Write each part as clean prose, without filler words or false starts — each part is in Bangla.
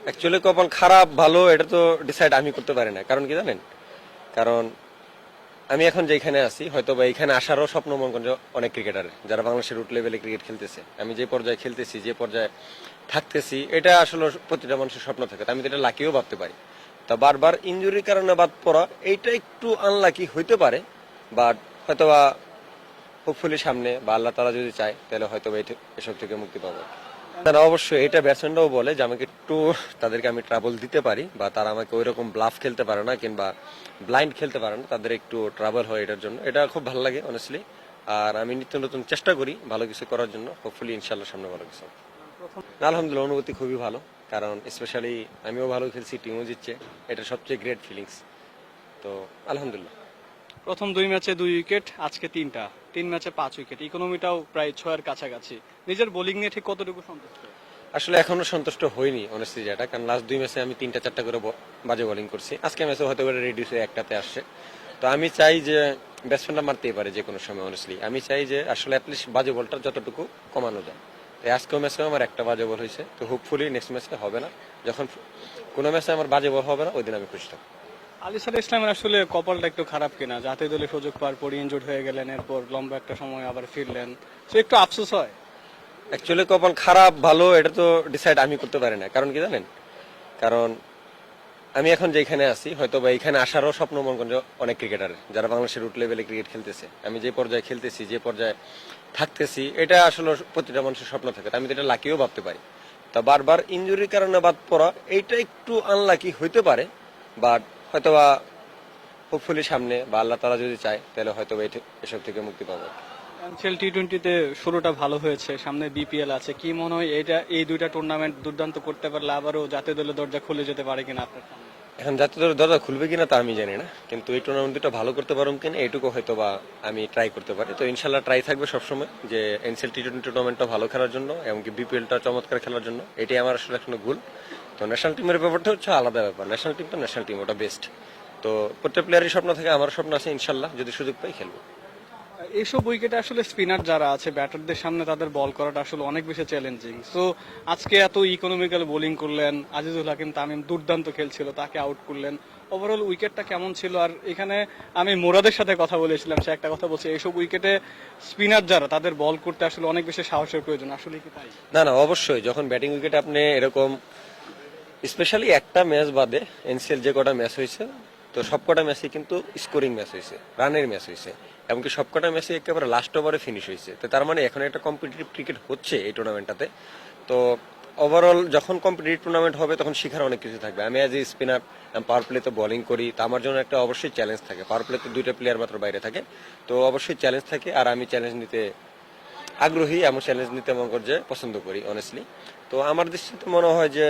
অ্যাকচুয়ালি কপাল খারাপ ভালো এটা তো ডিসাইড আমি করতে পারি না, কারণ কি জানেন? কারণ আমি এখন যেখানে আছি হয়তো বা এখানে আসারও স্বপ্ন মনে করেন যে অনেক ক্রিকেটারের, যারা বাংলাদেশের রুট লেভেলে ক্রিকেট খেলতেছে, আমি যে পর্যায়ে খেলতেছি যে পর্যায়ে থাকতেছি, এটা আসলে প্রতিটা মানুষের স্বপ্ন থাকে। তো আমি তো এটা লাকিও ভাবতে পারি। তা বারবার ইনজুরির কারণে বাদ পড়া এইটা একটু আনলাকি হইতে পারে, বাট হয়তো বা হোপফুলি সামনে বা আল্লাহ তাআলা যদি চায় তাহলে হয়তো বা এসব থেকে মুক্তি পাবো। তারা অবশ্যই এটা ব্যাটসম্যানরাও বলে যে আমাকে একটু তাদেরকে আমি ট্রাবল দিতে পারি, বা তারা আমাকে ওইরকম ব্লাফ খেলতে পারে না কিংবা ব্লাইন্ড খেলতে পারে না, তাদের একটু ট্রাবল হয় এটার জন্য। এটা খুব ভালো লাগে অনেস্টলি। আর আমি নিত্য নতুন চেষ্টা করি ভালো কিছু করার জন্য, হোপফুলি ইনশাল্লাহ সামনে ভালো কিছু হবে। না, আলহামদুলিল্লাহ অনুভূতি খুবই ভালো, কারণ স্পেশালি আমিও ভালো খেলছি, টিমও জিতছে, এটা সবচেয়ে গ্রেট ফিলিংস। তো আলহামদুলিল্লাহ। প্রথম 2 ম্যাচে 2 উইকেট, আজকে তিন ম্যাচে 5 উইকেট, ইকোনমিটাও প্রায় 6-এর কাছাকাছি। নিজের বোলিং নিয়ে ঠিক কতটুকু সন্তুষ্ট? আসলে এখনো সন্তুষ্ট হইনি অনেস্টলি যেটা, কারণ লাস্ট 2 ম্যাচে আমি 3টা 4টা করে বাজে বোলিং করছি। আজকে ম্যাচে হয়তো রেডিউস হয়ে একটাতে আসছে। তো আমি চাই যে ব্যাটসম্যানরা মারতেই পারে যে কোনো সময় অনেস্টলি। আমি চাই যে আসলে অ্যাটলিস্ট বাজে বলটা যতটুকু কমানো যায়। তো আজকেও ম্যাচেও আমার একটা বাজে বল হয়েছে, তো হোপফুলি নেক্সট ম্যাচে হবে না। যখন কোনো ম্যাচে আমার বাজে বল হবে না, ওই দিন আমি খুশি থাকবো। আলিসাল ইসলামের আসলে কপালটা একটু খারাপ কিনা, জাতীয় দলে সুযোগ পাওয়ার পর ইনজুর্ড হয়ে গেলেন, এরপর লম্বা একটা সময় আবার ফিরলেন, সো একটু আফসোস হয়। অ্যাকচুয়ালি কপাল খারাপ ভালো এটা তো ডিসাইড আমি করতে পারি না, কারণ কি জানেন? কারণ আমি এখন যেখানে আছি হয়তো বা এখানে আসারও স্বপ্ন মনে করেন যে অনেক ক্রিকেটারের, যারা বাংলাদেশের রুট লেভেলে ক্রিকেট খেলতেছে, আমি যে পর্যায়ে খেলতেছি যে পর্যায়ে থাকতেছি, এটা আসলে প্রতিটা মানুষের স্বপ্ন থাকে। তো আমি তো এটা লাকিও ভাবতে পারি। তা বারবার ইনজুরির কারণে বাদ পড়া এইটা একটু আনলাকি হইতে পারে, বাট হয়তো বা হোপফুলি সামনে বা আল্লাহ তাআলা যদি চায় তাহলে হয়তো বা এসব থেকে মুক্তি পাবো। এনসিএল টি-20-তে শুরুটা ভালো হয়েছে, সামনে বিপিএল আছে, কি মনে হয় এই 2টা টুর্নামেন্ট দুর্দান্ত করতে পারলে আবারও জাতীয় দলের দরজা খুলে যেতে পারে কিনা আপনার সামনে? এখন জাতীয় দলের দরজা খুলবে কিনা তা আমি জানি না, কিন্তু এই টুর্নামেন্ট দুটো ভালো করতে পারবো কিনা এইটুকু হয়তো বা আমি ট্রাই করতে পারি। তো ইনশাল্লাহ ট্রাই থাকবে সবসময় যে এনসিএল টি-20 টুর্নামেন্টটা ভালো খেলার জন্য, এমনকি বিপিএলটা চমৎকার খেলার জন্য। এটাই আমার আসলে একটা গোল। তো ন্যাশনাল টিমের ব্যাপারটা হচ্ছে আলাদা ব্যাপার, ন্যাশনাল টিম তো ন্যাশনাল টিম, ওটা বেস্ট। তো প্রত্যেক প্লেয়ারের স্বপ্ন থাকে, আমার স্বপ্ন আছে ইনশাল্লাহ যদি সুযোগ পাই খেলবো। এইসব উইকেটে আসলে স্পিনার যারা আছে, ব্যাটারদের সামনে তাদের বল করাটা আসলে অনেক বেশি চ্যালেঞ্জিং। সো আজকে এত ইকোনমিক্যাল বোলিং করলেন, আজিজুল হাকিম তামিম দুর্দান্ত খেলছিল, তাকে আউট করলেন। ওভারঅল উইকেটটা কেমন ছিল? আর এখানে আমি মোরাদের সাথে কথা বলেছিলাম, সে একটা কথা বলছে, এইসব উইকেটে স্পিনার যারা তাদের বল করতে আসলে অনেক বেশি সাহসের প্রয়োজন, আসলে কি তাই? না না, অবশ্যই যখন ব্যাটিং উইকেটে আপনি এরকম, স্পেশালি একটা ম্যাচ বাদে এনসিএল যে কটা ম্যাচ হয়েছে, তো সবকটা ম্যাচই কিন্তু স্কোরিং ম্যাচ হয়েছে, রানের ম্যাচ হয়েছে, এমনকি সবকটা ম্যাচই একেবারে লাস্ট ওভারে ফিনিশ হয়েছে। তো তার মানে এখন একটা কম্পিটিটিভ ক্রিকেট হচ্ছে এই টুর্নামেন্টটাতে। তো ওভারঅল যখন কম্পিটিটিভ টুর্নামেন্ট হবে তখন শিখার অনেক কিছু থাকবে। আমি অ্যাজ এ স্পিনার পাওয়ার প্লেতে বোলিং করি, তো আমার জন্য একটা অবশ্যই চ্যালেঞ্জ থাকে। পাওয়ার প্লেতে 2টা প্লেয়ার মাত্র বাইরে থাকে, তো অবশ্যই চ্যালেঞ্জ থাকে। আর আমি চ্যালেঞ্জ নিতে আগ্রহী, এমন চ্যালেঞ্জ নিতে মনে করি যে পছন্দ করি অনেস্টলি। তো আমার দৃষ্টিতে মনে হয় যে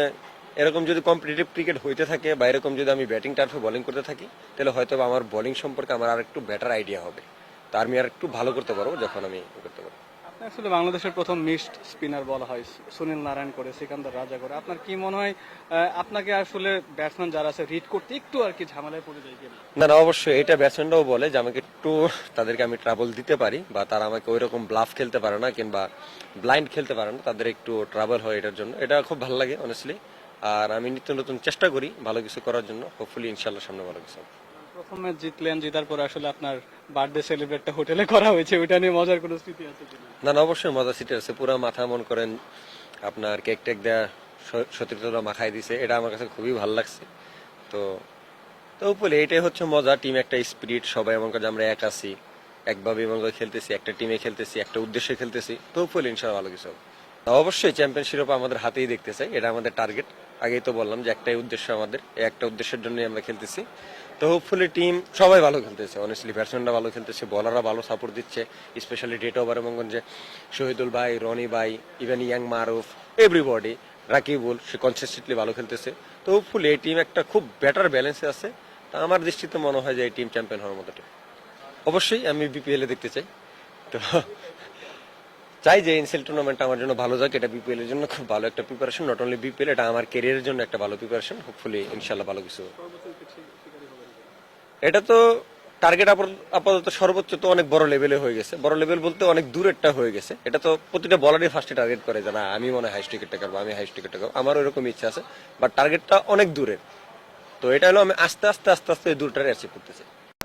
এরকম যদি কম্পিটিটিভ ক্রিকেট হইতে থাকে বা এরকম যদি আমি ব্যাটিং টার্ফে বোলিং করতে থাকি, তাহলে হয়তো আমার বোলিং সম্পর্কে আমার আর একটু বেটার আইডিয়া হবে, তা আমি আর একটু ভালো করতে পারবো যখন আমি করতে পারবো। আপনি আসলে বাংলাদেশের প্রথম মিক্সড স্পিনার বলা হয়, সুনীল নারায়ণ করে, সিকান্দার রাজা করে। আপনার কি মনে হয় আপনাকে আসলে ব্যাটসম্যান যারা আছে রিড করতে একটু আর কি ঝামেলায় পড়ে যায় কিনা? না না, অবশ্যই এটা ব্যাটসম্যানরাও বলে যে আমাকে একটু তাদেরকে আমি ট্রাবল দিতে পারি, বা তারা আমাকে ওইরকম ব্লাফ খেলতে পারে না কিংবা ব্লাইন্ড খেলতে পারে না, তাদের একটু ট্রাবল হয় এটার জন্য। এটা খুব ভালো লাগে অনেস্টলি। আর আমি নিত্য নতুন চেষ্টা করি ভালো কিছু করার জন্য, হোপফুলি ইনশাল্লাহ সামনে ভালো কিছু হবে। প্রথম ম্যাচ জিতলেন, জেতার পরে আসলে আপনার বার্থডে সেলিব্রেটটা হোটেলে করা হয়েছে, ওইটা নিয়ে মজার কোনো স্মৃতি আছে কিনা? না না, অবশ্যই মজা সিটে আছে, পুরো মাথা মন করেন আপনার কেক টেক দেয়া সতীর্থরা মাখাই দিছে, এটা আমার কাছে খুবই ভালো লাগছে। তো তো বলে এটাই হচ্ছে মজা, টিম একটা স্পিরিট, সবাই এমন করে যে আমরা এক আছি, একভাবে এমন করে খেলতেছি, একটা টিমে খেলতেছি, একটা উদ্দেশ্যে খেলতেছি, তো বলে ইনশাআল্লাহ ভালো কিছু হবে। অবশ্যই চ্যাম্পিয়নশিপ আমাদের হাতেই দেখতে চাই, এটা আমাদের টার্গেট। আগেই তো বললাম যে একটাই উদ্দেশ্য আমাদের, এই একটা উদ্দেশ্যের জন্যই আমরা খেলতেছি। তো হোপফুলি টিম সবাই ভালো খেলতেছে অনেস্টলি, ব্যাটসম্যানরা ভালো খেলতেছে, বলাররা ভালো সাপোর্ট দিচ্ছে, স্পেশালি ডেট ওভার এবং যে শহীদুল ভাই, রনি ভাই, ইভেন ইয়াং মারুফ, এভরিবডি, রাকিবুল, সে কনসিস্টেন্টলি ভালো খেলতেছে। তো হোপফুলি এই টিম একটা খুব বেটার ব্যালেন্সে আছে। তা আমার দৃষ্টিতে মনে হয় যে এই টিম চ্যাম্পিয়ন হওয়ার মতো টিম। অবশ্যই আমি বিপিএল এ দেখতে চাই। তো চাই যে এনসিএল টুর্নামেন্ট আমার জন্য ভালো যাক, এটা বিপিএল এর জন্য খুব ভালো একটা প্রিপারেশন, নট অনলি বিপিএল, এটা আমার ক্যারিয়ারের জন্য একটা ভালো প্রিপারেশন। হোপফুলি ইনশাল্লাহ ভালো কিছু। এটা তো টার্গেট আপাতত সর্বোচ্চ তো অনেক বড় লেভেলে হয়ে গেছে, বড় লেভেল বলতে অনেক দূরেরটা হয়ে গেছে। এটা তো প্রতিটা বলারই ফার্স্টে টার্গেট করে যে না আমি মনে হয় হাইস্ট উইকেটটা করবো, আমি হাইস্ট উইকেটটা করবো, আমার ওরকম ইচ্ছা আছে, বাট টার্গেটটা অনেক দূরের। তো এটা হলো আমি আস্তে আস্তে এই দূরটা অ্যাচিভ করতেছি।